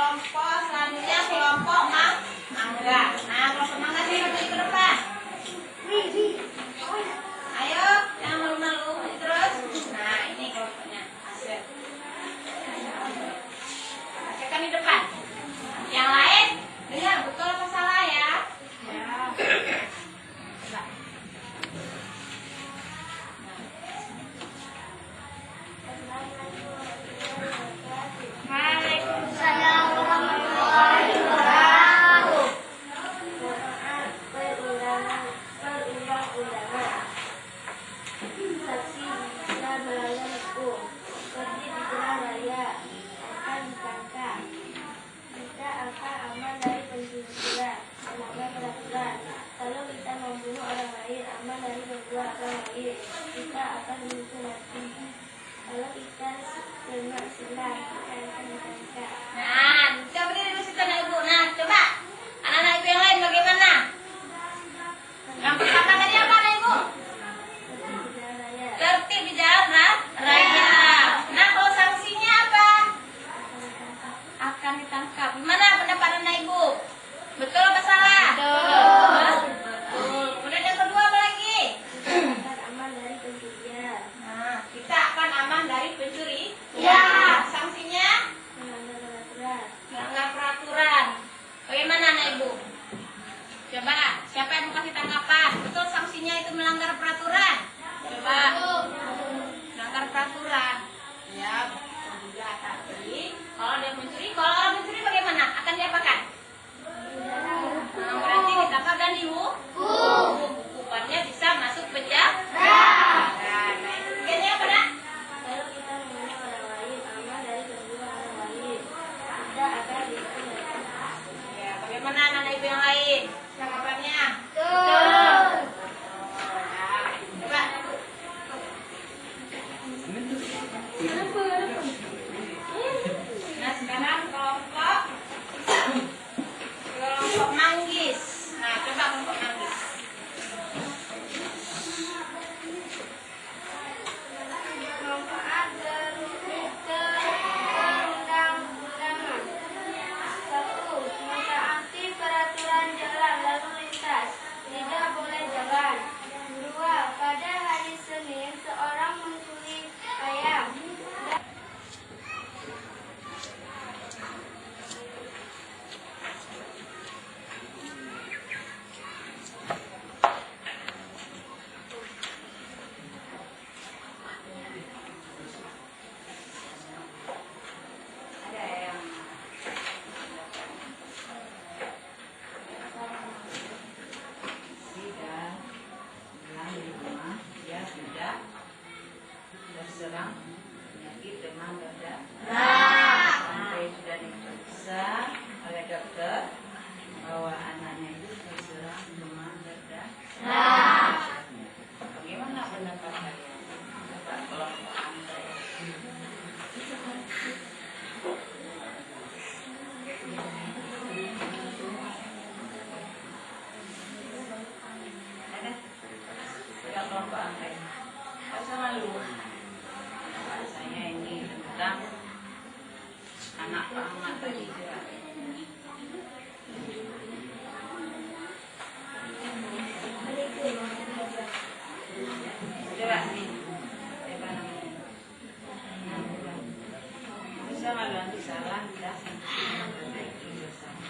kelompok selanjutnya kelompok mangga. Nah, kelompok mangga sini maju ke depan. Ayo, jangan malu-malu, maju terus. Nah, ini kelompoknya. Asik. Asyikkan di depan. Yang lain, dengar betul apa salah ya? Waalaikumsalam warahmatullahi wabarakatuh. Perundang-undangan. Saksi bisa melanggar hukum, seperti di jalan raya akan ditangkap. Kita akan aman dari pencurian, melanggar peraturan. Kalau kita membunuh orang lain, aman dari membunuh orang lain. Kita akan dihukum mati. Kalau kita terima Islam, kita akan ditangkap. Nah, coba berdiri dulu situ anak ibu. Nah, coba anak-anak ibu yang lain bagaimana? Yang pertama tadi apa anak ibu? Seperti di jalan raya Tertib di jalan raya. Nah, kalau sanksinya apa? Akan ditangkap. Gimana pendapat anak ibu? Betul apa salah? Betul. Kemudian yang kedua apa lagi? akan aman dari pencurian, Nah, kita akan aman dari pencuri. Ya. Sanksinya melanggar peraturan. melanggar peraturan. Bagaimana anak ibu? Coba, siapa yang mau kasih tanggapan? Betul sanksinya itu melanggar peraturan. Coba. Melanggar peraturan. Ya, betul juga tapi kalau dia mencuri, kalau orang mencuri bagaimana? Akan diapakan? Nah, berarti kita akan dihukum. Hukumannya bisa masuk penjara. Nah, itu tiganya apa nak? Kalau kita membunuh orang lain, aman dari membunuh orang lain. Kita akan dihukum mati. Ya, bagaimana anak ibu yang lain? Tanggapannya? Betul. Coba. Nah, sekarang kelompok manggis. Nah, coba kelompok manggis. Manfaat perundang-undangan. 1. Mentaati peraturan jalan lalu lintas. Tidak boleh jalan. 2. Pada hari Senin, seorang mencuri ayam. Ada yang tidak bilang di rumah dia tidak terserang penyakit demam berdarah sampai sudah diperiksa oleh dokter bahwa anaknya itu terserang demam berdarah. Bagaimana pendapat kalian? Pendapat kelompok Anda? Ada? Tidak kelompok Anda? Tidak usah malu. Bahasanya ini tentang anak Pak Ahmad tadi. Coba nih. Coba namanya. Bisa malu nanti salah, tidak. Perbaiki bersama.